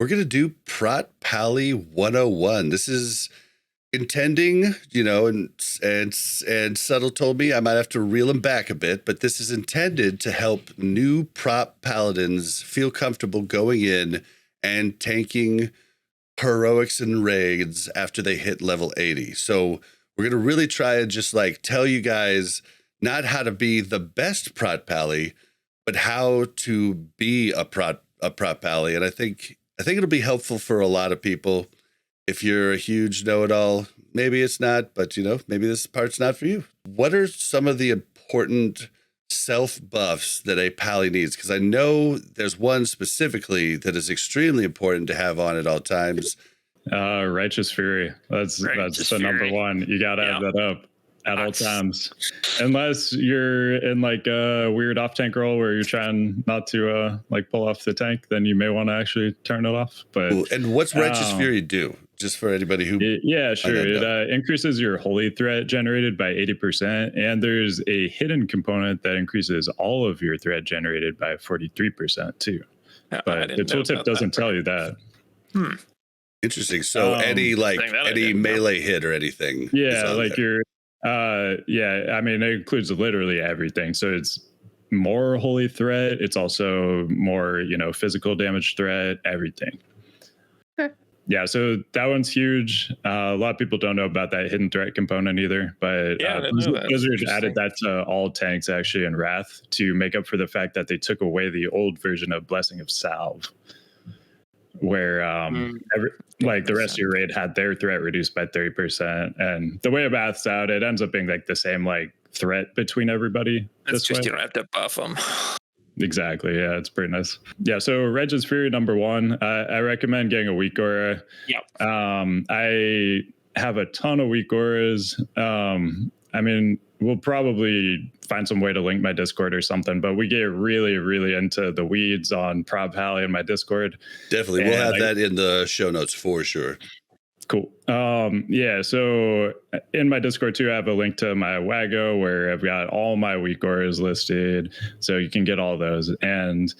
we're going to do Prot Pally 101. This is intending, and Subtle told me I might have to reel him back a bit, but this is intended to help new Prot Paladins feel comfortable going in and tanking heroics and raids after they hit level 80. So we're going to really try and just tell you guys not how to be the best Prot Pally, but how to be a Prot Pally. And I think it'll be helpful for a lot of people. If you're a huge know-it-all, maybe it's not, but maybe this part's not for you. What are some of the important self-buffs that a Pally needs? Because I know there's one specifically that is extremely important to have on at all times. Righteous Fury. That's the number one. You gotta have that up at all times. Unless you're in a weird off-tank role where you're trying not to pull off the tank, then you may want to actually turn it off. But and what's Righteous Fury do? Just for anybody who... Sure. It increases your holy threat generated by 80%, and there's a hidden component that increases all of your threat generated by 43% too. But the tooltip doesn't tell you that. Interesting. So any melee hit or anything. Yeah, I mean, it includes literally everything. So it's more holy threat. It's also more, physical damage threat, everything. Okay. Yeah, so that one's huge. A lot of people don't know about that hidden threat component either, but Blizzard added that to all tanks actually in Wrath to make up for the fact that they took away the old version of Blessing of Salve, where the rest of your raid had their threat reduced by 30%. And the way it maths out, it ends up being the same threat between everybody. It's just you don't have to buff them. Exactly. Yeah, it's pretty nice. Yeah, so Righteous Fury number one. I recommend getting a weak aura. Yep. I have a ton of weak auras. I mean, we'll probably find some way to link my Discord or something, but we get really, really into the weeds on Prot Pally in my Discord. Definitely. We'll have that in the show notes for sure. Cool. So in my Discord too, I have a link to my Wago where I've got all my weak auras listed, so you can get all those. And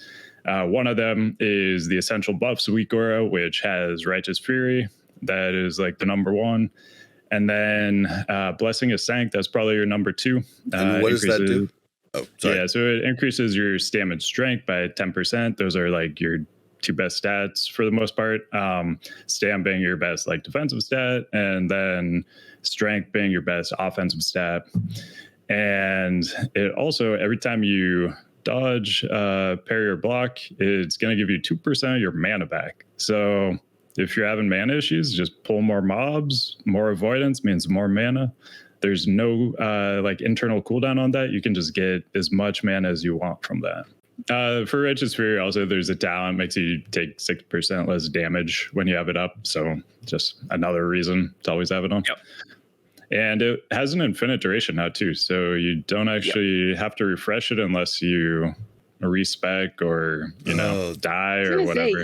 one of them is the Essential Buffs weak aura, which has Righteous Fury. That is the number one. And then Blessing of Sanct, that's probably your number two. And what does that do? Oh, sorry. Yeah, so it increases your stam and strength by 10%. Those are your two best stats for the most part. Stam being your best defensive stat, and then strength being your best offensive stat. And it also, every time you dodge, parry, or block, it's going to give you 2% of your mana back. So if you're having mana issues, just pull more mobs. More avoidance means more mana. There's no internal cooldown on that. You can just get as much mana as you want from that. For Righteous Fury, also, there's a talent makes you take 6% less damage when you have it up. So just another reason to always have it on. Yep. And it has an infinite duration now too. So you don't actually have to refresh it unless you respec or, die or whatever.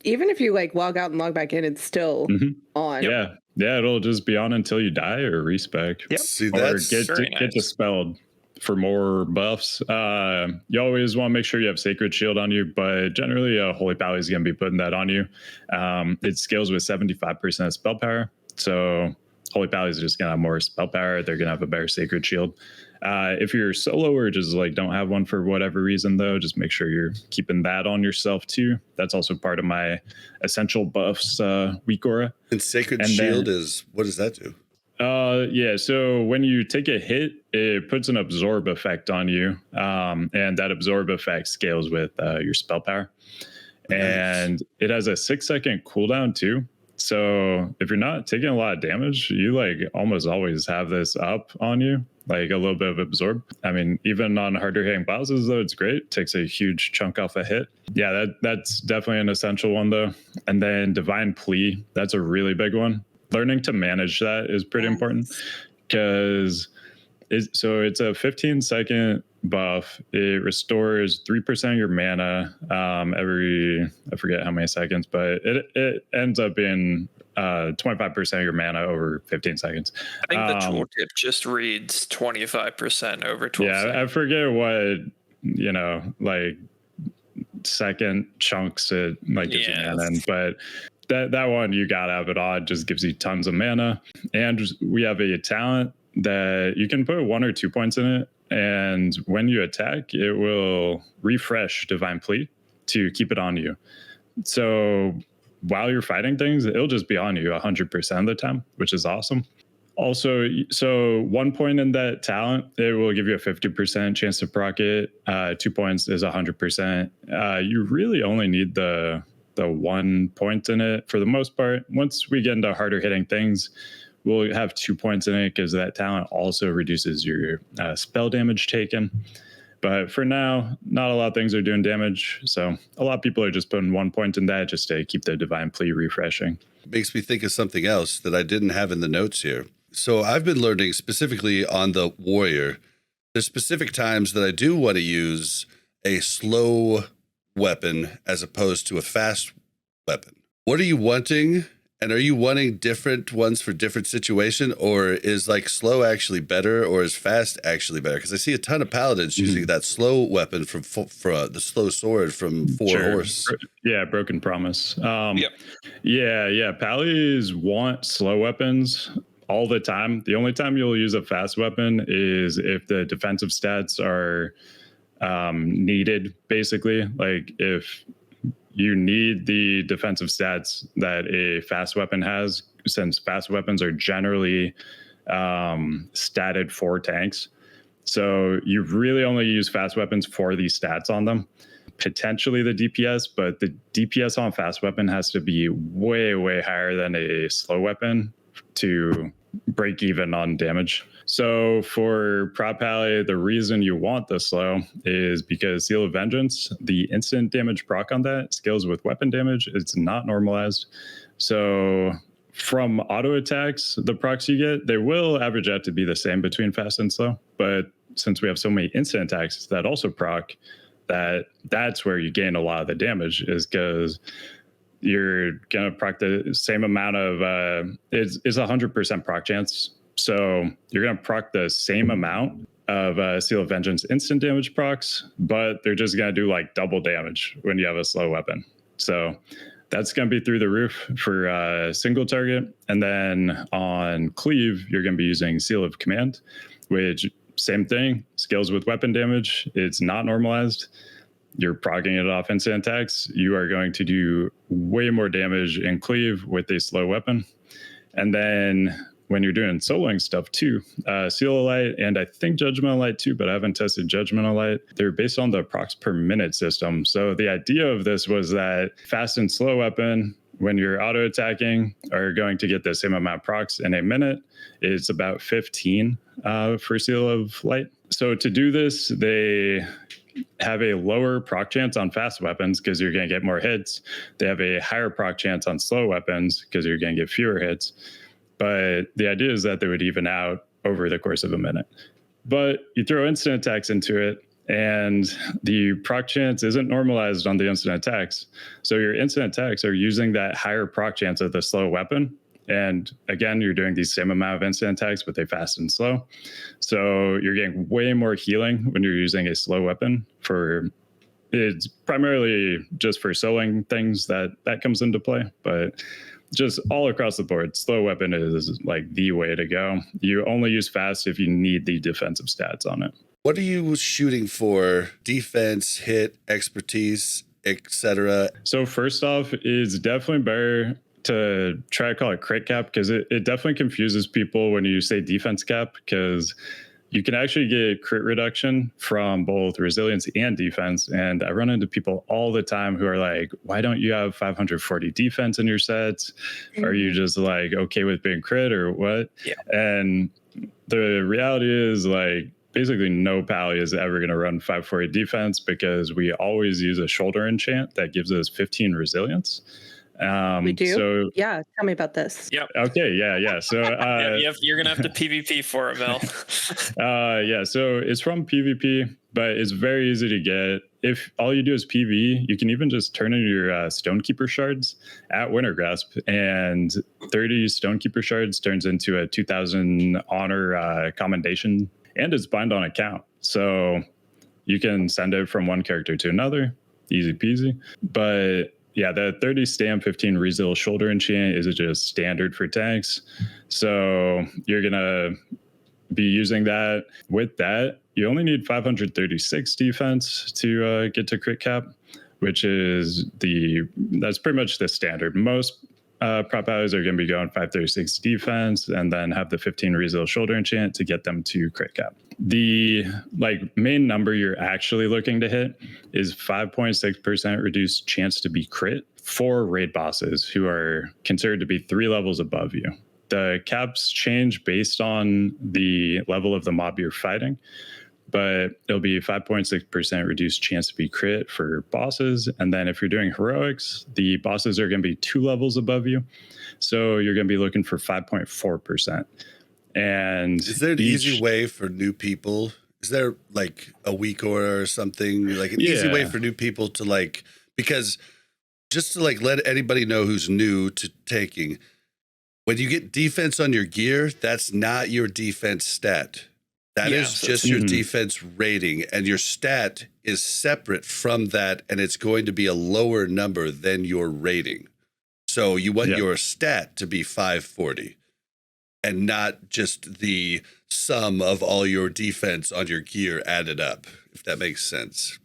Even if you log out and log back in, it's still on. Yeah. Yeah, it'll just be on until you die or respec. Yep. See, or get dispelled for more buffs. You always want to make sure you have Sacred Shield on you, but generally Holy Pally is going to be putting that on you. It scales with 75% spell power. So Holy Pally is just going to have more spell power. They're going to have a better Sacred Shield. If you're solo or just don't have one for whatever reason, though, just make sure you're keeping that on yourself too. That's also part of my essential buffs weak aura. And Sacred Shield is, what does that do? So when you take a hit, it puts an absorb effect on you, and that absorb effect scales with your spell power. Nice. And it has a 6-second cooldown too. So if you're not taking a lot of damage, you almost always have this up on you, a little bit of absorb. I mean, even on harder hitting bosses though, it's great. It takes a huge chunk off a hit. Yeah, that's definitely an essential one though. And then Divine Plea, that's a really big one. Learning to manage that is pretty important, because it's a 15-second buff. It restores 3% of your mana every, I forget how many seconds, but it ends up being 25% of your mana over 15 seconds. I think the tooltip just reads 25% over 12 seconds. Yeah, I forget what, second chunks it like gives you Yeah. mana in, but that one you gotta have it on, just gives you tons of mana. And we have a talent that you can put 1 or 2 points in it, and when you attack it will refresh Divine Plea to keep it on you. So while you're fighting things, it'll just be on you 100% of the time, which is awesome. Also, so 1 point in that talent, it will give you a 50% chance to proc it. 2 points is 100%. You really only need the 1 point in it for the most part. Once we get into harder hitting things, we'll have 2 points in it because that talent also reduces your spell damage taken. But for now, not a lot of things are doing damage. So a lot of people are just putting 1 point in that just to keep the Divine Plea refreshing. Makes me think of something else that I didn't have in the notes here. So I've been learning specifically on the warrior. There's specific times that I do want to use a slow weapon as opposed to a fast weapon. What are you wanting? And are you wanting different ones for different situation, or is like slow actually better, or is fast actually better? Because I see a ton of paladins using that slow weapon from the slow sword from 4 horse. Yeah, Broken Promise. Yep. Yeah. Pallies want slow weapons all the time. The only time you'll use a fast weapon is if the defensive stats are needed, basically. Like if you need the defensive stats that a fast weapon has, since fast weapons are generally statted for tanks. So you really only use fast weapons for these stats on them. Potentially the DPS, but the DPS on fast weapon has to be way, way higher than a slow weapon to break even on damage. So for Prop Pally, the reason you want the slow is because Seal of Vengeance, the instant damage proc on that scales with weapon damage. It's not normalized. So from auto attacks, the procs you get, they will average out to be the same between fast and slow. But since we have so many instant attacks that also proc, that's where you gain a lot of the damage, is because you're going to proc the same amount of, it's 100% proc chance. So you're going to proc the same amount of Seal of Vengeance instant damage procs, but they're just going to do like double damage when you have a slow weapon. So that's going to be through the roof for single target. And then on cleave, you're going to be using Seal of Command, which same thing, scales with weapon damage. It's not normalized. You're proccing it off instant attacks. You are going to do way more damage in cleave with a slow weapon. And then when you're doing soloing stuff too, Seal of Light and I think Judgment of Light too, but I haven't tested Judgment of Light. They're based on the procs per minute system. So the idea of this was that fast and slow weapon, when you're auto attacking, are going to get the same amount of procs in a minute. It's about 15 for Seal of Light. So to do this, they have a lower proc chance on fast weapons because you're going to get more hits. They have a higher proc chance on slow weapons because you're going to get fewer hits. But the idea is that they would even out over the course of a minute. But you throw instant attacks into it, and the proc chance isn't normalized on the instant attacks. So your instant attacks are using that higher proc chance of the slow weapon. And again, you're doing the same amount of instant attacks with a fast and slow. So you're getting way more healing when you're using a slow weapon. It's primarily just for soloing things that comes into play, but just all across the board, slow weapon is like the way to go. You only use fast if you need the defensive stats on it. What are you shooting for? Defense, hit, expertise, etc. So first off, it's definitely better to try to call it crit cap, because it definitely confuses people when you say defense cap, because you can actually get crit reduction from both resilience and defense. And I run into people all the time who are like, why don't you have 540 defense in your sets? Are you just like okay with being crit or what? Yeah. And the reality is, like, basically no pally is ever going to run 540 defense, because we always use a shoulder enchant that gives us 15 resilience. We do? So Yeah, tell me about this. Yep. okay, yeah. So You're gonna have to PvP for it, Mel. yeah, so it's from PvP, but it's very easy to get. If all you do is PV, you can even just turn in your Stonekeeper shards at Wintergrasp, and 30 Stonekeeper shards turns into a 2000 honor commendation, and it's bind on account. So you can send it from one character to another. easy peasy. But yeah, the 30 stam, 15 resil shoulder enchant is just standard for tanks. So you're going to be using that. With that, you only need 536 defense to get to crit cap, which is that's pretty much the standard. Most prop allies are going to be going 536 defense and then have the 15 resil shoulder enchant to get them to crit cap. The main number you're actually looking to hit is 5.6% reduced chance to be crit for raid bosses who are considered to be 3 levels above you. The caps change based on the level of the mob you're fighting, but it'll be 5.6% reduced chance to be crit for bosses. And then if you're doing heroics, the bosses are going to be 2 levels above you. So you're going to be looking for 5.4%. And is there an easy way for new people? Is there like a weak order or something, like an easy way for new people to because just to let anybody know who's new to taking, when you get defense on your gear, that's not your defense stat. That is just your defense rating, and your stat is separate from that, and it's going to be a lower number than your rating. So you want your stat to be 540 and not just the sum of all your defense on your gear added up, if that makes sense.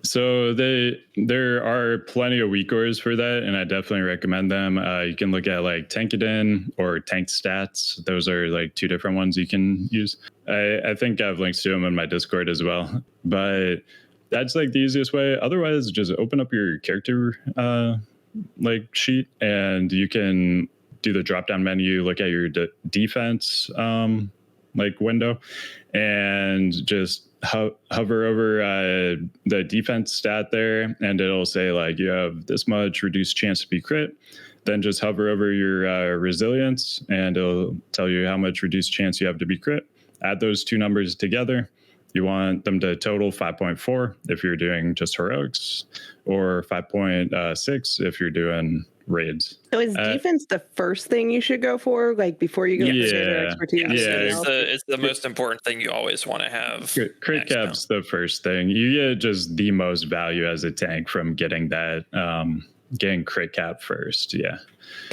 So there are plenty of weak ores for that, and I definitely recommend them. You can look at Tankadin or Tank Stats. Those are 2 different ones you can use. I think I have links to them in my Discord as well. But that's the easiest way. Otherwise, just open up your character sheet, and you can do the drop-down menu, look at your defense window, and just hover over the defense stat there, and it'll say you have this much reduced chance to be crit. Then just hover over your resilience, and it'll tell you how much reduced chance you have to be crit. Add those 2 numbers together. You want them to total 5.4 if you're doing just heroics, or 5.6 if you're doing raids. So is defense the first thing you should go for, before you go for expertise? It's the most important thing you always want to have. Crit cap's the first thing. You get just the most value as a tank from getting that, getting crit cap first. Yeah.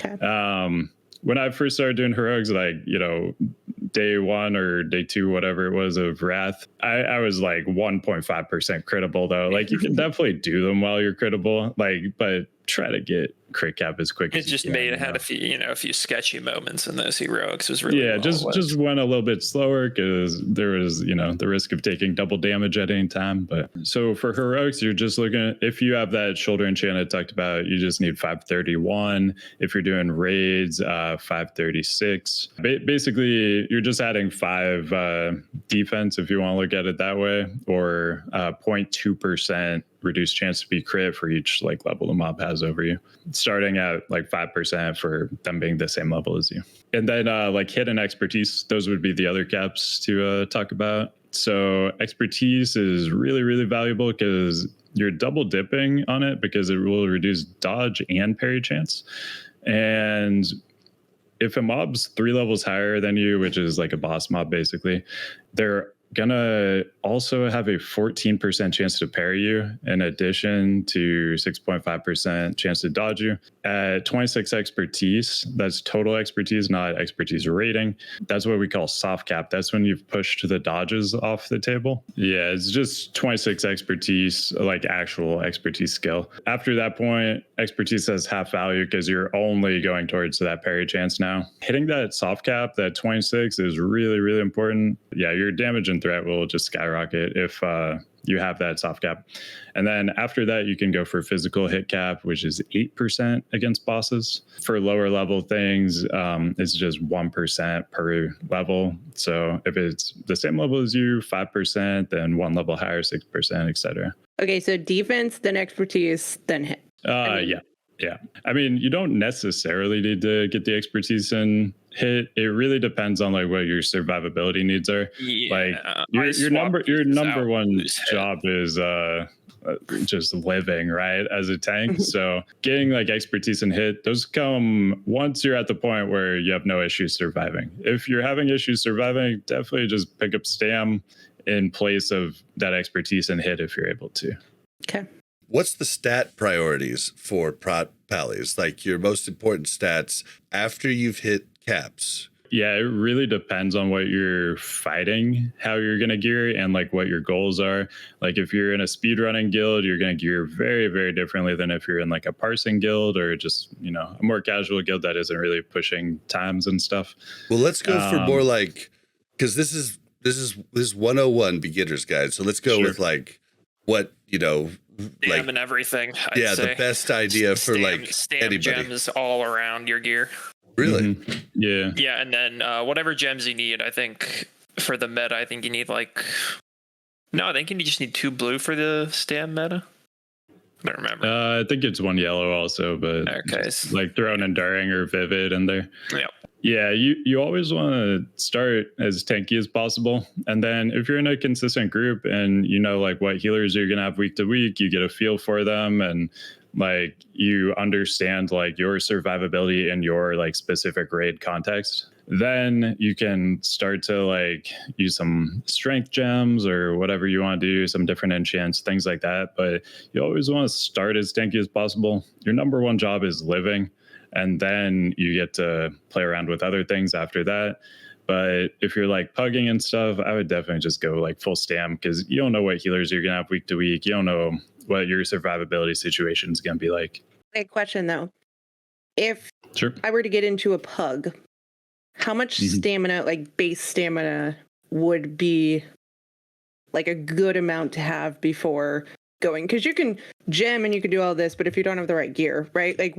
Okay. When I first started doing heroics, day 1 or day 2, whatever it was of Wrath, I was 1.5% critable though. You can definitely do them while you're critable, but try to get crit cap as quick as you can. It had a few sketchy moments in those heroics. Was really just went a little bit slower because there was the risk of taking double damage at any time. But so for heroics, you're just looking at, if you have that shoulder enchant I talked about, you just need 531. If you're doing raids, 536. Basically, you're just adding 5 defense if you want to look at it that way, or 0.2% reduced chance to be crit for each level the mob has over you, starting at 5% for them being the same level as you. And then hidden expertise, those would be the other caps to talk about. So expertise is really, really valuable because you're double dipping on it, because it will reduce dodge and parry chance. And if a mob's 3 levels higher than you, which is a boss mob basically, they're gonna also have a 14% chance to parry you, in addition to 6.5% chance to dodge you. At 26 expertise, that's total expertise, not expertise rating. That's what we call soft cap. That's when you've pushed the dodges off the table. Yeah, it's just 26 expertise, actual expertise skill. After that point, expertise has half value because you're only going towards that parry chance now. Hitting that soft cap, that 26, is really, really important. Yeah, your damage and threat will just skyrocket if you have that soft cap. And then after that, you can go for physical hit cap, which is 8% against bosses. For lower level things, it's just 1% per level. So if it's the same level as you, 5%, then 1 level higher, 6%, etc. Okay, so defense, then expertise, then hit. Yeah. I mean, you don't necessarily need to get the expertise and hit. It really depends on what your survivability needs are. Yeah, your number one job is just living, right, as a tank. So getting expertise and hit, those come once you're at the point where you have no issues surviving. If you're having issues surviving, definitely just pick up stam in place of that expertise and hit if you're able to. Okay. what's the stat priorities for pallies? Like your most important stats after you've hit caps? Yeah, it really depends on what you're fighting, how you're going to gear, and like what your goals are. Like if you're in a speedrunning guild, you're going to gear very, very differently than if you're in like a parsing guild or just, a more casual guild that isn't really pushing times and stuff. Well, let's go for more like, because this is 101 beginner's guide. So let's go with like what, Stam like and everything. I'd say. the best idea for like stam anybody. gems all around your gear. Really? Mm-hmm. Yeah. Yeah, and then whatever gems you need, I think for the meta, I think you need I think you just need 2 blue for the stam meta. I don't remember. I think it's 1 yellow also, but okay, like throw an enduring or vivid in there. Yeah. Yeah, you always want to start as tanky as possible. And then if you're in a consistent group and like what healers you're going to have week to week, you get a feel for them and like you understand like your survivability in your like specific raid context, then you can start to like use some strength gems or whatever you want to do, some different enchants, things like that. But you always want to start as tanky as possible. Your number one job is living. And then you get to play around with other things after that. But if you're like pugging and stuff, I would definitely just go like full stam because you don't know what healers you're going to have week to week. You don't know what your survivability situation is going to be like. A question though. If Sure. I were to get into a pug, how much stamina, like base stamina, would be like a good amount to have before going? Because you can gem and you can do all this, but if you don't have the right gear, right? Like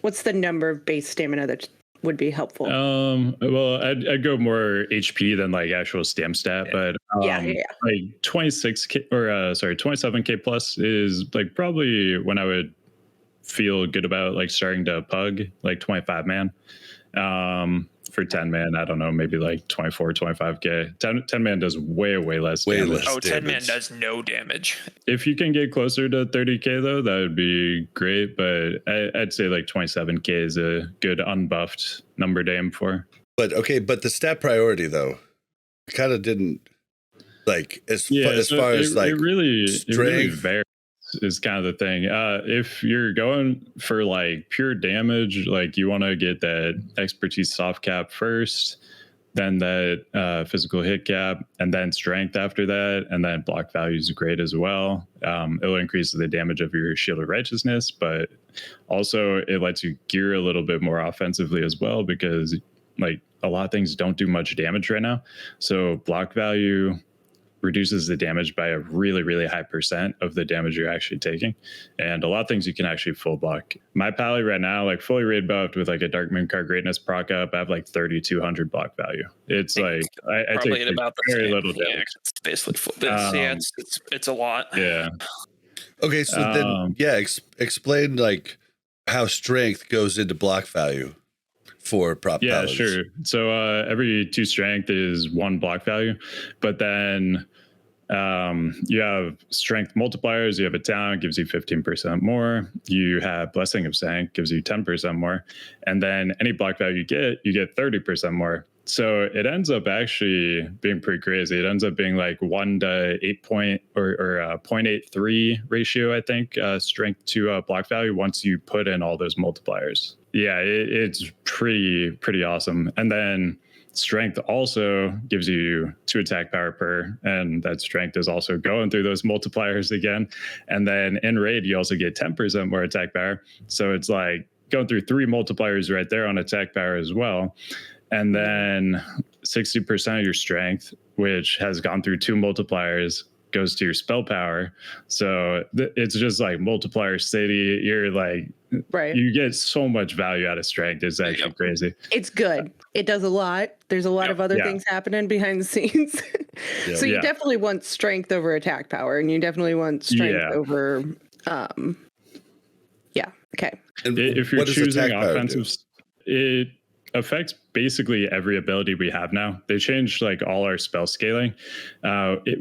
what's the number of base stamina that would be helpful? Well, I'd go more HP than like actual stam stat, but like 26K or 27K plus is like probably when I would feel good about like starting to pug like 25 man. For 10 man, I don't know, maybe like 24, 25K. 10 man does way less damage. Oh, 10 man does no damage. If you can get closer to 30K though, that would be great. But I'd say like 27K is a good unbuffed number to aim for. But the stat priority though, kind of didn't like as far as like it really strength. Is kind of the thing. If you're going for like pure damage, like you want to get that expertise soft cap first, then that physical hit cap, and then strength after that, and then block value is great as well. It'll increase the damage of your shield of righteousness, but also it lets you gear a little bit more offensively as well because like a lot of things don't do much damage right now. So block value reduces the damage by a really high percent of the damage you're actually taking, and a lot of things you can actually full block. My pally right now, like fully raid buffed with like a Dark Moon Card Greatness proc up, I have like 3,200 block value. It's like I take at about the very same. little damage. It's basically full. It's a lot. Yeah. Okay, so then explain like how strength goes into block value for prop paladins. Sure. So every 2 strength is 1 block value, but then you have strength multipliers. You have a talent, gives you 15% more. You have Blessing of Sanct, gives you 10% more, and then any block value you get 30% more. So it ends up actually being pretty crazy. It ends up being like 1 to 8 point or 0.83 ratio, I think, strength to block value once you put in all those multipliers. Yeah, it's pretty awesome. And then strength also gives you 2 attack power per, and that strength is also going through those multipliers again. And then in raid, you also get 10% more attack power. So it's like going through 3 multipliers right there on attack power as well. And then 60% of your strength, which has gone through 2 multipliers, goes to your spell power. So it's just like multiplier city. You're like, you get so much value out of strength. It's actually crazy. It's good. It does a lot. There's a lot of other things happening behind the scenes. So you definitely want strength over attack power, and you definitely want strength over okay. And if you're choosing offensive, it affects basically every ability we have now. They changed like all our spell scaling.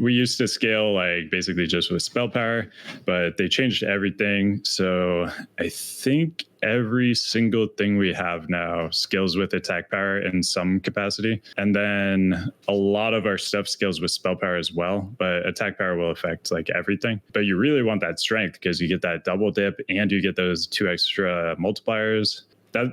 We used to scale like basically just with spell power, but they changed everything. So I think every single thing we have now scales with attack power in some capacity. And then a lot of our stuff scales with spell power as well, but attack power will affect like everything. But you really want that strength because you get that double dip and you get those 2 extra multipliers.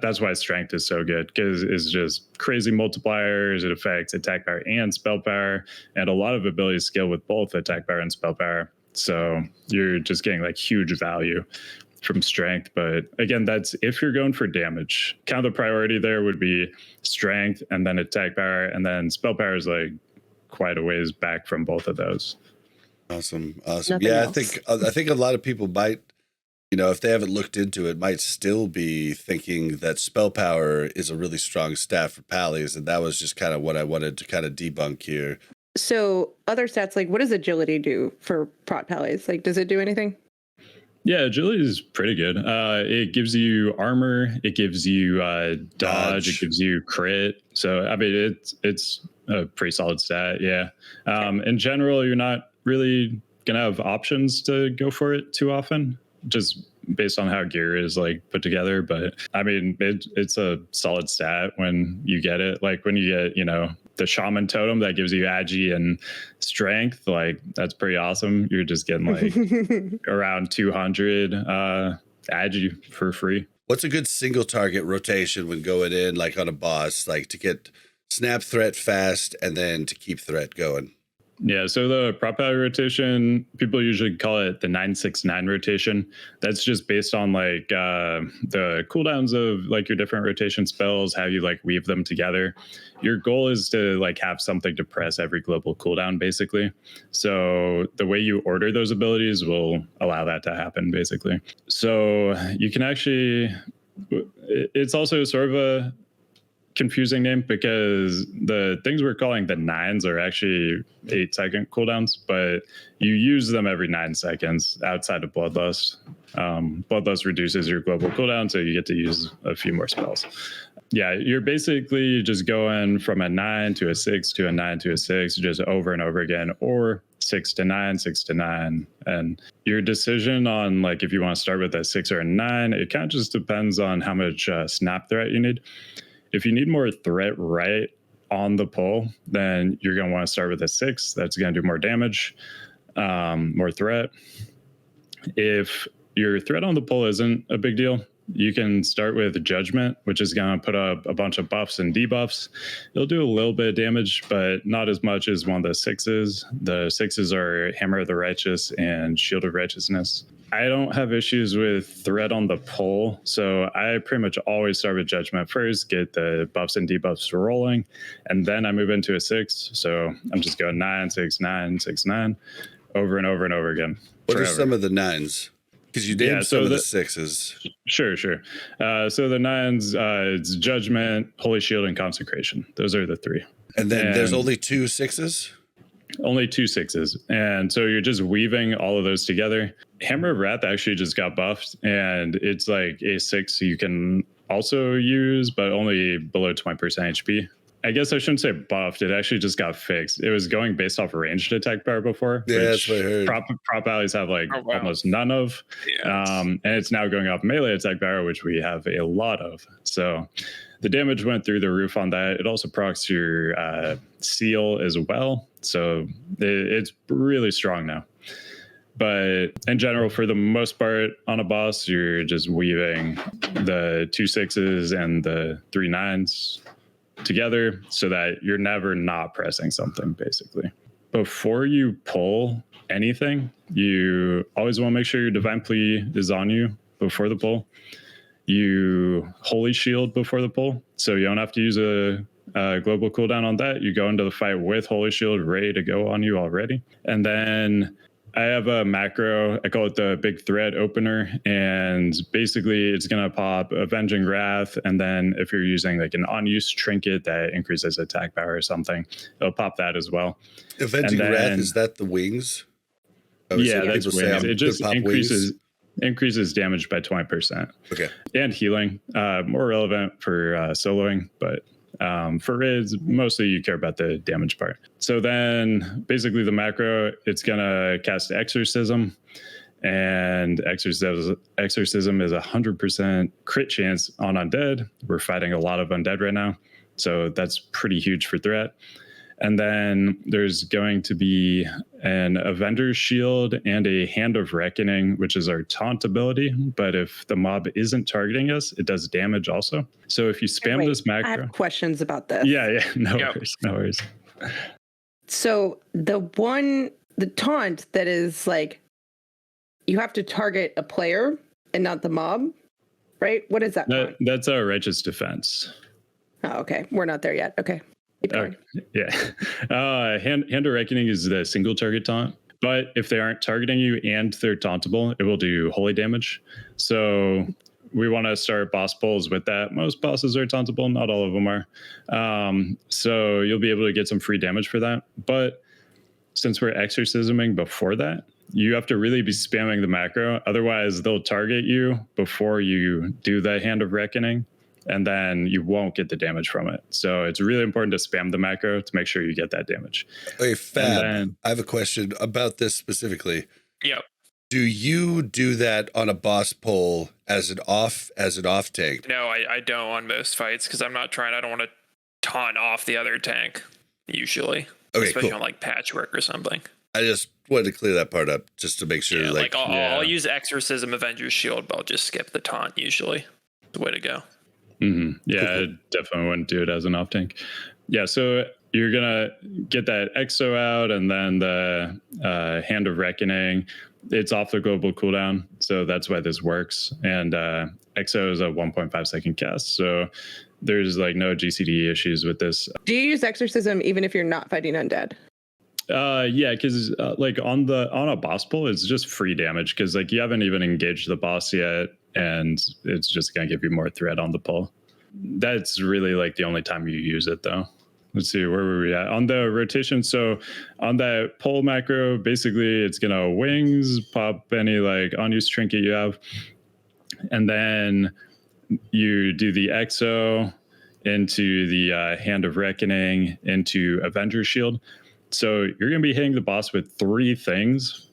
That's why strength is so good, because it's just crazy multipliers. It affects attack power and spell power, and a lot of abilities scale with both attack power and spell power. So you're just getting like huge value from strength. But again, that's if you're going for damage. Kind of the priority there would be strength and then attack power, and then spell power is like quite a ways back from both of those. Awesome. Nothing Yeah, else. I think a lot of people might, if they haven't looked into it, might still be thinking that spell power is a really strong stat for pallies, and that was just kind of what I wanted to kind of debunk here. So other stats, like what does agility do for prot pallies? Like, does it do anything? Yeah, agility is pretty good. It gives you armor, it gives you dodge, it gives you crit. So I mean, it's a pretty solid stat. Yeah. In general, you're not really gonna have options to go for it too often, just based on how gear is like put together. But I mean, it's a solid stat when you get it. Like when you get, the shaman totem that gives you agi and strength, like that's pretty awesome. You're just getting like around 200 agi for free. What's a good single target rotation when going in, like on a boss, like to get snap threat fast and then to keep threat going? Yeah, so the prop value rotation, people usually call it the 969 rotation. That's just based on like the cooldowns of like your different rotation spells, how you like weave them together. Your goal is to like have something to press every global cooldown, basically. So the way you order those abilities will allow that to happen, basically. So you can actually, it's also sort of a confusing name because the things we're calling the 9s are actually 8-second cooldowns, but you use them every 9 seconds outside of Bloodlust. Bloodlust reduces your global cooldown, so you get to use a few more spells. Yeah, you're basically just going from a 9 to a 6 to a 9 to a 6 just over and over again, or 6 to 9, 6 to 9. And your decision on like if you want to start with a 6 or a 9, it kind of just depends on how much snap threat you need. If you need more threat right on the pull, then you're going to want to start with a 6. That's going to do more damage, more threat. If your threat on the pull isn't a big deal, you can start with Judgment, which is going to put up a bunch of buffs and debuffs. It'll do a little bit of damage, but not as much as one of the 6s. The 6s are Hammer of the Righteous and Shield of Righteousness. I don't have issues with threat on the pull, so I pretty much always start with Judgment first, get the buffs and debuffs rolling, and then I move into a 6. So I'm just going 9, 6, 9, 6, 9, over and over and over again. What are some of the 9s? Because you named some of the 6s. Sure. So the 9s, it's Judgment, Holy Shield, and Consecration. Those are the 3. And then there's only 2 6s? Only 2 6s. And so you're just weaving all of those together. Hammer of Wrath actually just got buffed, and it's like a 6 you can also use, but only below 20% HP. I guess I shouldn't say buffed. It actually just got fixed. It was going based off ranged attack power before. Yeah, that's what I heard. Prop allies have like almost none of. Yeah. And it's now going off melee attack power, which we have a lot of. So the damage went through the roof on that. It also procs your seal as well. So it's really strong now. But in general, for the most part, on a boss, you're just weaving the 2 6s and the 3 9s together so that you're never not pressing something, basically. Before you pull anything, you always want to make sure your Divine Plea is on you before the pull. You Holy Shield before the pull, so you don't have to use a global cooldown on that. You go into the fight with Holy Shield ready to go on you already. And then I have a macro, I call it the big threat opener, and basically it's going to pop Avenging Wrath, and then if you're using like an unused trinket that increases attack power or something, it'll pop that as well. Avenging Wrath, is that the wings? Yeah, that's wings. It just increases damage by 20%. Okay. And healing, more relevant for soloing, but For raids, mostly you care about the damage part. So then basically the macro, it's going to cast Exorcism. And Exorcism is 100% crit chance on undead. We're fighting a lot of undead right now, so that's pretty huge for threat. And then there's going to be an Avenger's Shield and a Hand of Reckoning, which is our taunt ability. But if the mob isn't targeting us, it does damage also. So if you spam this macro... I have questions about this. Yeah, no worries. So the taunt that is like, you have to target a player and not the mob, right? What is that? That's our Righteous Defense. Oh, okay. We're not there yet. Okay. Yeah. Hand of Reckoning is the single target taunt. But if they aren't targeting you and they're tauntable, it will do holy damage. So we want to start boss pulls with that. Most bosses are tauntable. Not all of them are. So you'll be able to get some free damage for that. But since we're exorcisming before that, you have to really be spamming the macro. Otherwise, they'll target you before you do the Hand of Reckoning, and then you won't get the damage from it. So it's really important to spam the macro to make sure you get that damage. Okay, Fab, I have a question about this specifically. Yep. Do you do that on a boss pull as an off tank? No, I don't on most fights because I don't want to taunt off the other tank usually. Okay, especially cool. on like patchwork or something. I just wanted to clear that part up just to make sure. Yeah, I'll use Exorcism, Avenger's Shield, but I'll just skip the taunt usually. The way to go. Mm-hmm. Yeah, cool. I definitely wouldn't do it as an off tank. Yeah, so you're gonna get that Exo out, and then the Hand of Reckoning. It's off the global cooldown, so that's why this works. And Exo is a 1.5 second cast, so there's like no GCD issues with this. Do you use Exorcism even if you're not fighting undead? Yeah, because like on a boss pull, it's just free damage because like you haven't even engaged the boss yet, and it's just gonna give you more threat on the pull. That's really like the only time you use it though. Let's see, where were we at on the rotation? So on that pull macro, basically it's gonna wings, pop any like unused trinket you have, and then you do the Exo into the Hand of Reckoning into Avenger's Shield. So you're going to be hitting the boss with 3 things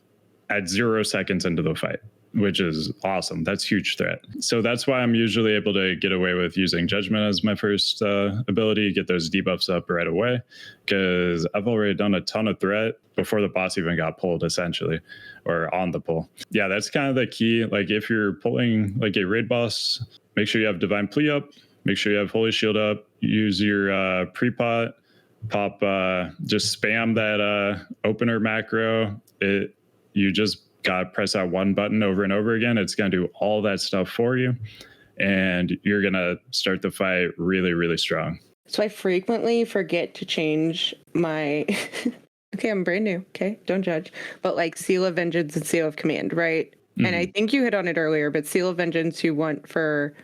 at 0 seconds into the fight, which is awesome. That's huge threat. So that's why I'm usually able to get away with using Judgment as my first ability, get those debuffs up right away, because I've already done a ton of threat before the boss even got pulled, essentially, or on the pull. Yeah, that's kind of the key. Like if you're pulling like a raid boss, make sure you have Divine Plea up, make sure you have Holy Shield up, use your pre-pot, pop, just spam that opener macro. You just got to press that one button over and over again. It's going to do all that stuff for you, and you're going to start the fight really, really strong. So I frequently forget to change my... Okay, I'm brand new. Okay, don't judge. But like Seal of Vengeance and Seal of Command, right? Mm-hmm. And I think you hit on it earlier, but Seal of Vengeance you want for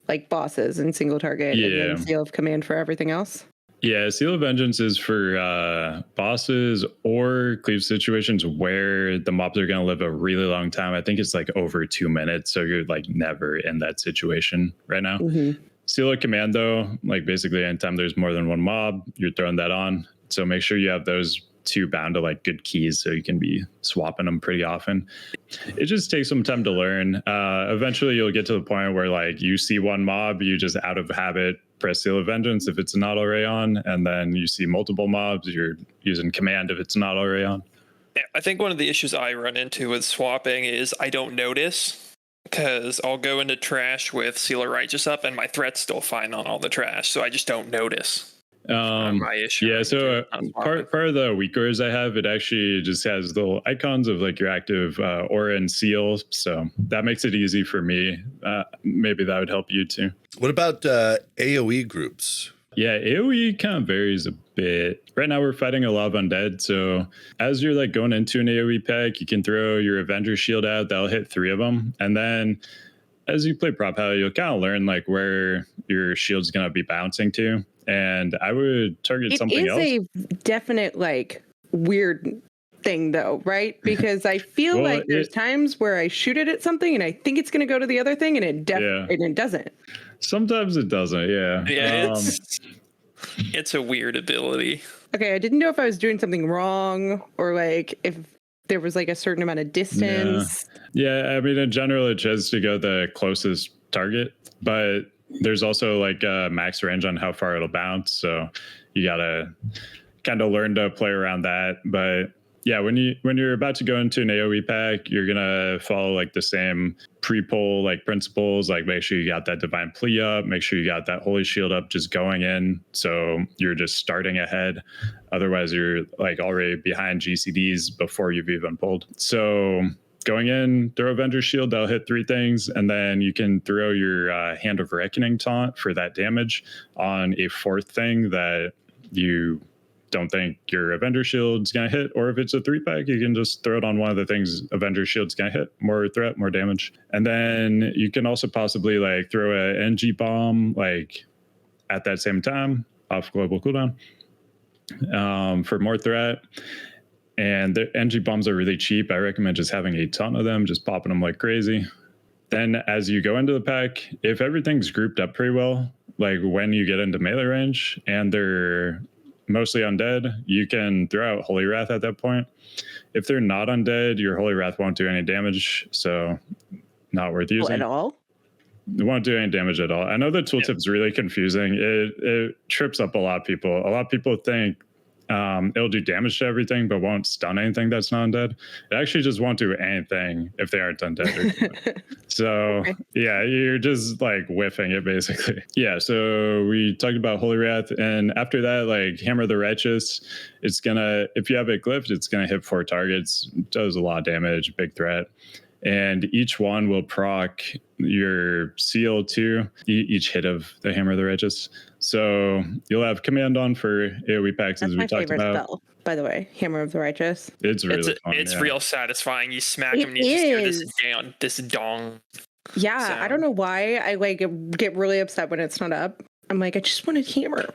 like bosses and single target, and then Seal of Command for everything else? Yeah, Seal of Vengeance is for bosses or cleave situations where the mobs are going to live a really long time. I think it's like over 2 minutes, so you're like never in that situation right now. Mm-hmm. Seal of Command, though, like basically anytime there's more than one mob, you're throwing that on. So make sure you have those 2 bound to like good keys so you can be swapping them pretty often. It just takes some time to learn. Eventually you'll get to the point where like you see one mob, you just out of habit press Seal of Vengeance if it's not already on, and then you see multiple mobs, you're using Command if it's not already on. Yeah, I think one of the issues I run into with swapping is I don't notice, because I'll go into trash with Seal of Righteous up and my threat's still fine on all the trash, so I just don't notice. My issue. Yeah, so part of the weakers I have, it actually just has little icons of like your active aura and seal, so that makes it easy for me. Maybe that would help you too. What about AoE groups? Yeah, AoE kind of varies a bit. Right now we're fighting a lot of undead, so as you're like going into an AoE pack, you can throw your Avenger Shield out, that'll hit 3 of them, and then as you play Prop Hell, you'll kind of learn like where your shield's going to be bouncing to. And I would target something else. It is a definite, like, weird thing, though, right? Because I feel like there's times where I shoot it at something and I think it's going to go to the other thing, and it doesn't. Sometimes it doesn't, yeah. Yeah, It's a weird ability. Okay, I didn't know if I was doing something wrong or like if there was like a certain amount of distance. Yeah, I mean, in general, it tries to go the closest target, but there's also like a max range on how far it'll bounce. So you gotta kind of learn to play around that. But yeah, when you're about to go into an AoE pack, you're gonna follow like the same pre-pull like principles. Like make sure you got that divine plea up, make sure you got that holy shield up just going in. So you're just starting ahead. Otherwise, you're like already behind GCDs before you've even pulled. So going in, throw Avenger's Shield, that'll hit 3 things, and then you can throw your Hand of Reckoning taunt for that damage on a 4th thing that you don't think your Avenger Shield's going to hit, or if it's a 3-pack, you can just throw it on one of the things Avenger Shield's going to hit. More threat, more damage. And then you can also possibly like throw a NG bomb like at that same time off global cooldown for more threat. And the NG bombs are really cheap. I recommend just having a ton of them, just popping them like crazy. Then as you go into the pack, if everything's grouped up pretty well, like when you get into melee range and they're mostly undead, you can throw out Holy Wrath at that point. If they're not undead, your Holy Wrath won't do any damage, so not worth using. At all? It won't do any damage at all. I know the tooltip's really confusing. It trips up a lot of people. A lot of people think it'll do damage to everything, but won't stun anything that's not undead. It actually just won't do anything if they aren't undead. So yeah, you're just like whiffing it basically. Yeah, so we talked about Holy Wrath, and after that, like Hammer of the Righteous, it's gonna, if you have it glyphed, it's gonna hit 4 targets. It does a lot of damage, big threat. And each one will proc your seal too, each hit of the Hammer of the Righteous. So you'll have command on for AoE packs, as we talked about. Spell, by the way, Hammer of the Righteous. It's really fun. It's real satisfying. You smack him and you just hear this dong. Yeah, sound. I don't know why I like get really upset when it's not up. I'm like, I just want a hammer.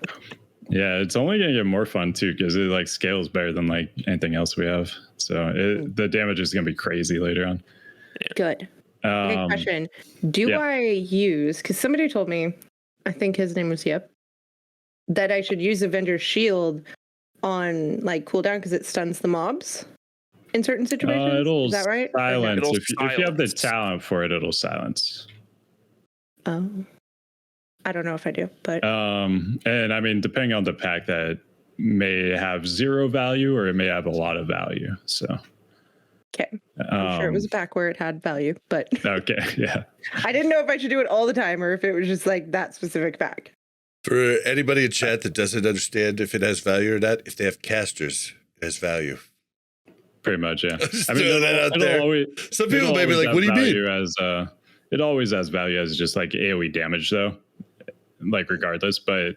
Yeah, it's only gonna get more fun too because it like scales better than like anything else we have. So the damage is gonna be crazy later on. Good. Okay, question. Do I use, because somebody told me, I think his name was Yep, that I should use Avenger's Shield on like cooldown because it stuns the mobs in certain situations? Is that right? Silence. It'll if you have the talent for it, it'll silence. Oh. I don't know if I do, but and I mean, depending on the pack, that may have 0 value or it may have a lot of value. So okay. I'm sure it was a pack where it had value, but okay, yeah. I didn't know if I should do it all the time or if it was just like that specific pack. For anybody in chat that doesn't understand if it has value or not, if they have casters, it has value. Pretty much, yeah. I mean, that out there. Some people may be like, "What do you mean?" It always has value as just like AoE damage, though. Like regardless, but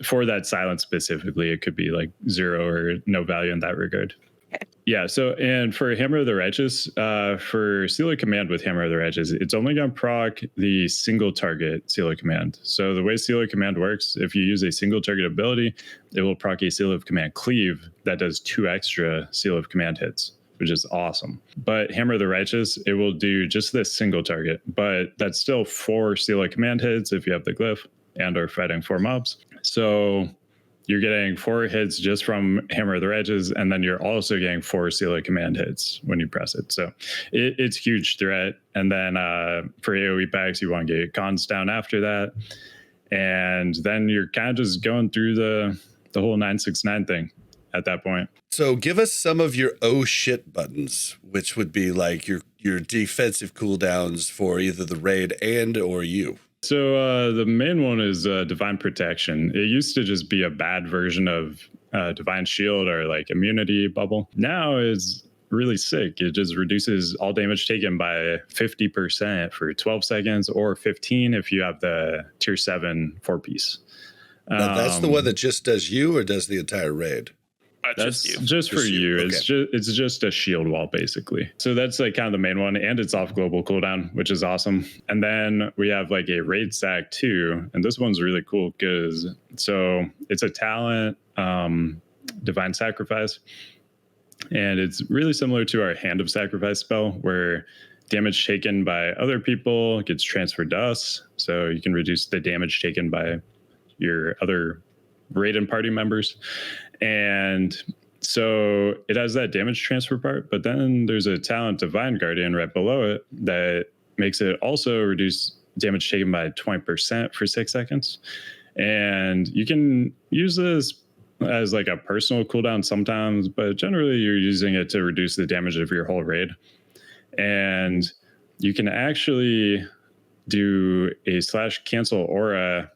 for that silence specifically, it could be like 0 or no value in that regard. Okay. Yeah. So, and for Hammer of the Righteous, for Seal of Command with Hammer of the Righteous, it's only going to proc the single target Seal of Command. So the way Seal of Command works, if you use a single target ability, it will proc a Seal of Command cleave that does 2 extra Seal of Command hits, which is awesome. But Hammer of the Righteous, it will do just this single target, but that's still 4 Seal of Command hits if you have the glyph and are fighting 4 mobs. So you're getting 4 hits just from Hammer of the Righteous, and then you're also getting 4 Seal of Command hits when you press it. So it's huge threat. And then for AoE packs, you want to get cons down after that. And then you're kind of just going through the whole 969 thing at that point. So give us some of your oh shit buttons, which would be like your defensive cooldowns for either the raid and or you. So the main one is Divine Protection. It used to just be a bad version of Divine Shield or like Immunity Bubble. Now it's really sick. It just reduces all damage taken by 50% for 12 seconds or 15 if you have the tier 7 4-piece. Now, that's the one that just does you or does the entire raid? That's just for you. Okay. It's just a shield wall basically. So that's like kind of the main one, and it's off global cooldown, which is awesome. And then we have like a raid sack too, and this one's really cool because so it's a talent, Divine Sacrifice, and it's really similar to our Hand of Sacrifice spell where damage taken by other people gets transferred to us, so you can reduce the damage taken by your other raid and party members. And so it has that damage transfer part, but then there's a talent Divine Guardian right below it that makes it also reduce damage taken by 20% for 6 seconds. And you can use this as like a personal cooldown sometimes, but generally you're using it to reduce the damage of your whole raid. And you can actually do a /cancel aura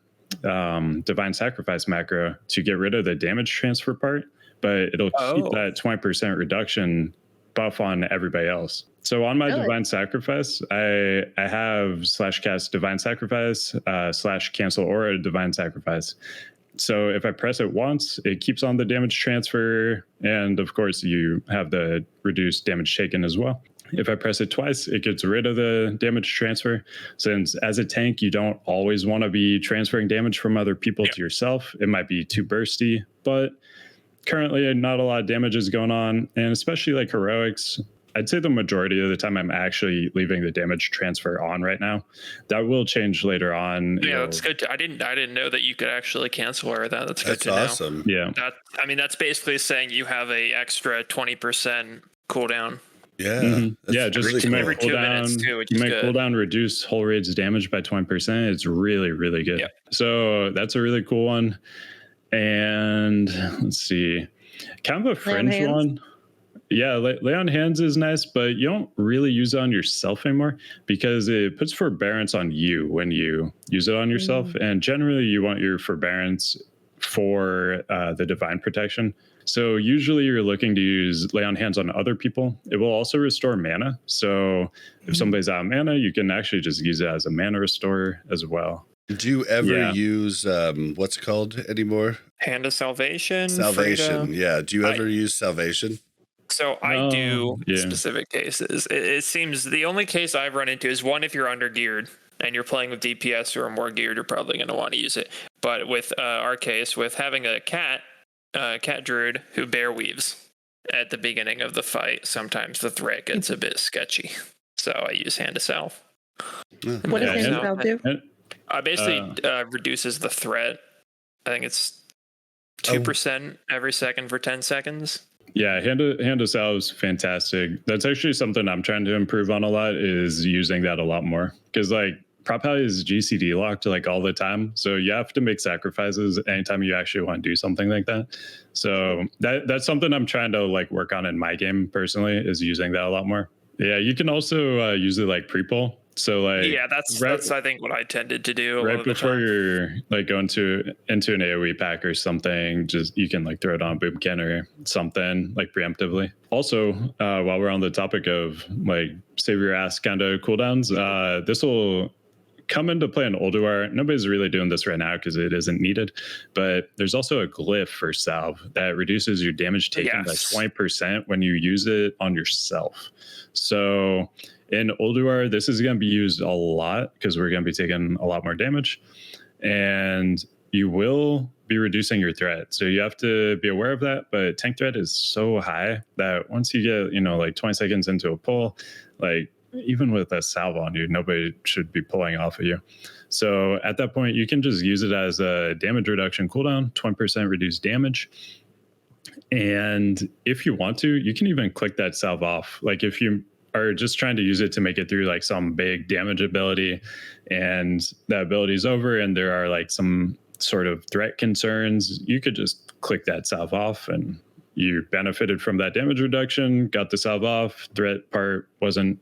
divine sacrifice macro to get rid of the damage transfer part, but it'll keep that 20% reduction buff on everybody else. So on my divine sacrifice, I have /cast divine sacrifice /cancel aura divine sacrifice. So if I press it once, it keeps on the damage transfer, and of course you have the reduced damage taken as well. If I press it twice, it gets rid of the damage transfer. Since as a tank, you don't always want to be transferring damage from other people to yourself. It might be too bursty, but currently not a lot of damage is going on. And especially like heroics, I'd say the majority of the time I'm actually leaving the damage transfer on right now. That will change later on. Yeah, that's good. I didn't know that you could actually cancel or that. That's good to awesome. know. Yeah. That's basically saying you have a extra 20% cooldown. Yeah. Yeah, just really to make every 2 minutes too, which is good. Cooldown reduce whole raid's damage by 20%. It's really, really good. Yep. So that's a really cool one. And let's see, kind of a fringe one. Yeah, lay on hands is nice, but you don't really use it on yourself anymore because it puts forbearance on you when you use it on yourself. And generally you want your forbearance for the divine protection. So usually you're looking to use lay on hands on other people. It will also restore mana. So if somebody's out of mana, you can actually just use it as a mana restorer as well. Do you ever use what's it called anymore? Hand of Salvation. Salvation. Yeah. Do you ever use Salvation? So I do specific cases. It seems the only case I've run into is one if you're under geared and you're playing with DPS or more geared, you're probably going to want to use it. But with our case, with having a cat druid who bear weaves at the beginning of the fight, sometimes the threat gets a bit sketchy. So I use Hand of Salve. What does Hand of Salve do? Basically reduces the threat. I think it's 2% every second for 10 seconds. Yeah, Hand of Salve is fantastic. That's actually something I'm trying to improve on a lot, is using that a lot more. Because like Prop Pally is GCD locked like all the time. So you have to make sacrifices anytime you actually want to do something like that. So that's something I'm trying to like work on in my game personally, is using that a lot more. Yeah, you can also use it like pre-pull. So like that's I think what I tended to do right before you're like going into an AoE pack or something. Just you can like throw it on Boomkin or something like preemptively. Also, while we're on the topic of like save your ass kind of cooldowns, this will come into play in Ulduar. Nobody's really doing this right now because it isn't needed, but there's also a glyph for Salve that reduces your damage taken by 20% when you use it on yourself. So in Ulduar, this is going to be used a lot because we're going to be taking a lot more damage, and you will be reducing your threat. So you have to be aware of that, but tank threat is so high that once you get, like 20 seconds into a pull, like even with a salve on you, nobody should be pulling off of you. So at that point, you can just use it as a damage reduction cooldown, 20% reduced damage. And if you want to, you can even click that salve off. Like if you are just trying to use it to make it through like some big damage ability and that ability is over and there are like some sort of threat concerns, you could just click that salve off and you benefited from that damage reduction, got the salve off, threat part wasn't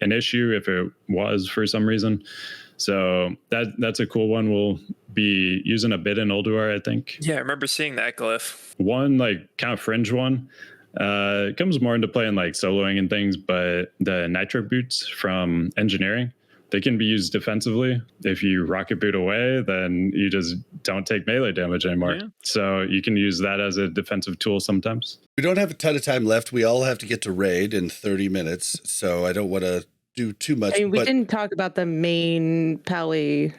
an issue if it was for some reason. So that's a cool one. We'll be using a bit in Ulduar, I think. Yeah, I remember seeing that glyph. One like kind of fringe one. It comes more into play in like soloing and things, but the nitro boots from engineering, they can be used defensively. If you rocket boot away, then you just don't take melee damage anymore. Yeah. So you can use that as a defensive tool sometimes. We don't have a ton of time left. We all have to get to raid in 30 minutes, so I don't want to do too much. I mean, we didn't talk about the main Pally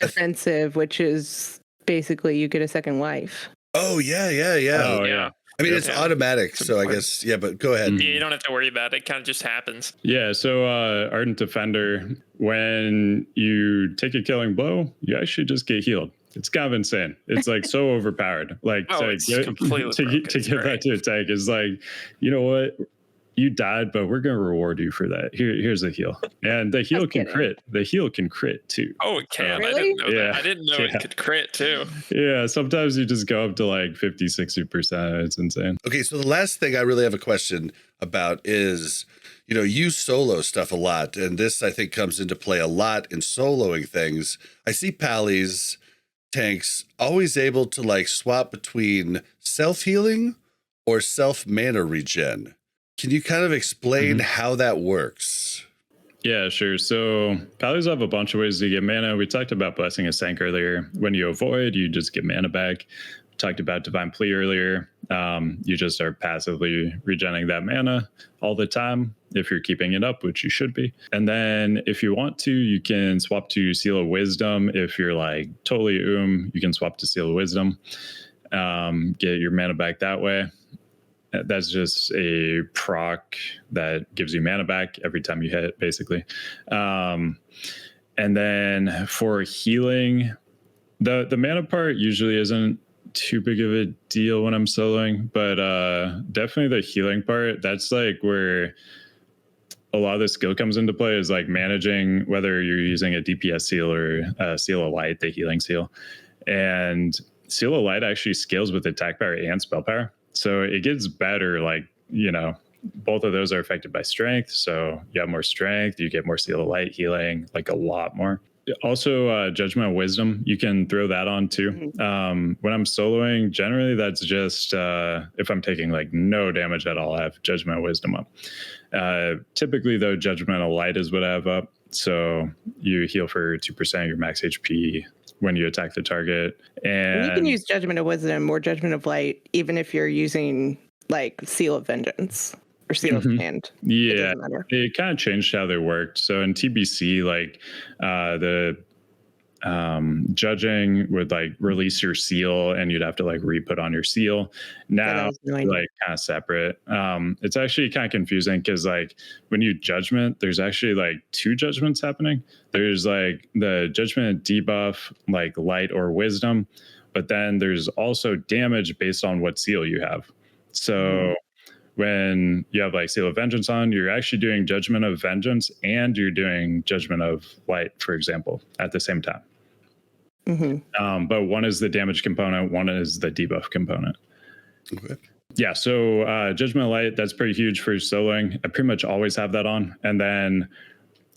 defensive, which is basically you get a second life. Oh, yeah. Oh, yeah. I mean, it's automatic, so I guess, but go ahead. Yeah, you don't have to worry about it. It kind of just happens. Yeah, so Ardent Defender, when you take a killing blow, you actually just get healed. It's kind of insane. It's like so overpowered. Like it's completely to broken. get that to attack is like, you know what? You died, but we're gonna reward you for that. Here's a heal, and the heal can crit. The heal can crit too. Oh, it can. Really? I didn't know that. I didn't know it could crit too. Yeah, sometimes you just go up to like 50-60%. It's insane. Okay, so the last thing I really have a question about is, you solo stuff a lot, and this I think comes into play a lot in soloing things. I see Pally's tanks always able to like swap between self-healing or self-mana regen. Can you kind of explain how that works? Yeah, sure. So Pallies have a bunch of ways to get mana. We talked about Blessing of Sank earlier. When you avoid, you just get mana back. We talked about Divine Plea earlier. You just are passively regenerating that mana all the time if you're keeping it up, which you should be. And then if you want to, you can swap to Seal of Wisdom. If you're like totally you can swap to Seal of Wisdom. Get your mana back that way. That's just a proc that gives you mana back every time you hit, basically. And then for healing, the mana part usually isn't too big of a deal when I'm soloing, but definitely the healing part, that's like where a lot of the skill comes into play, is like managing whether you're using a DPS seal or Seal of Light, the healing seal. And Seal of Light actually scales with attack power and spell power. So it gets better, like, both of those are affected by strength. So you have more strength, you get more Seal of Light healing, like a lot more. Also, Judgment of Wisdom, you can throw that on too. When I'm soloing, generally that's just, if I'm taking like no damage at all, I have Judgment of Wisdom up. Typically though, Judgment of Light is what I have up. So you heal for 2% of your max HP when you attack the target. And you can use Judgment of Wisdom or Judgment of Light, even if you're using like Seal of Vengeance or Seal of Command. Yeah, it kind of changed how they worked. So in TBC, like the judging would like release your seal and you'd have to like re-put on your seal. Now like kind of separate. It's actually kind of confusing because like when you judgment, there's actually like two judgments happening. There's like the judgment debuff, like light or wisdom, but then there's also damage based on what seal you have. So when you have like Seal of Vengeance on, you're actually doing Judgment of Vengeance and you're doing Judgment of Light, for example, at the same time. But one is the damage component, one is the debuff component. Okay. Yeah, so Judgment of Light, that's pretty huge for soloing. I pretty much always have that on. And then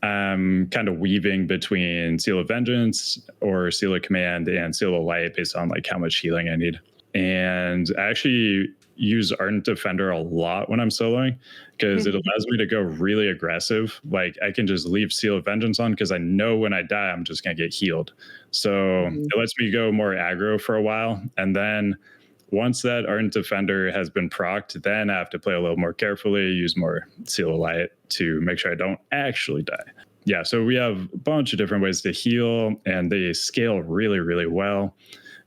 I'm kind of weaving between Seal of Vengeance or Seal of Command and Seal of Light based on like how much healing I need. And I actually use Ardent Defender a lot when I'm soloing because it allows me to go really aggressive. Like I can just leave Seal of Vengeance on because I know when I die, I'm just going to get healed. So it lets me go more aggro for a while. And then once that Ardent Defender has been procced, then I have to play a little more carefully, use more Seal of Light to make sure I don't actually die. Yeah, so we have a bunch of different ways to heal and they scale really, really well.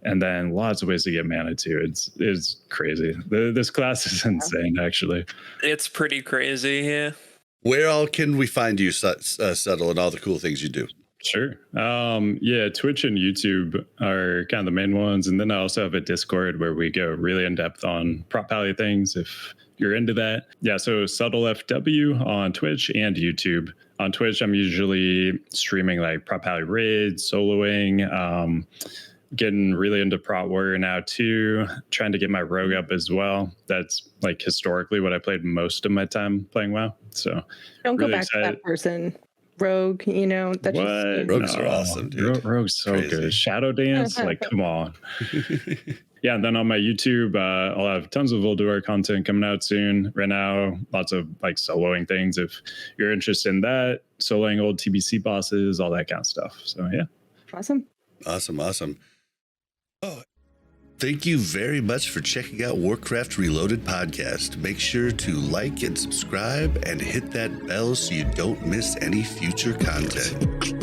And then lots of ways to get mana too. It's crazy. This class is insane, actually. It's pretty crazy, yeah. Where all can we find you, Subtle, and all the cool things you do? Sure. Yeah, Twitch and YouTube are kind of the main ones. And then I also have a Discord where we go really in depth on prop pally things if you're into that. Yeah, so SubtleFW on Twitch and YouTube. On Twitch, I'm usually streaming like prop pally raids, soloing, getting really into Prot Warrior now too, trying to get my rogue up as well. That's like historically what I played most of my time playing WoW. So don't go back to that person. Rogue, that's what? Rogues are awesome, dude. Rogue's so good. Shadow Dance, like come on. Yeah, and then on my YouTube, I'll have tons of Volduar content coming out soon. Right now, lots of like soloing things. If you're interested in that, soloing old TBC bosses, all that kind of stuff. So yeah. Awesome. Oh, thank you very much for checking out Warcraft Reloaded podcast. Make sure to like and subscribe and hit that bell so you don't miss any future content.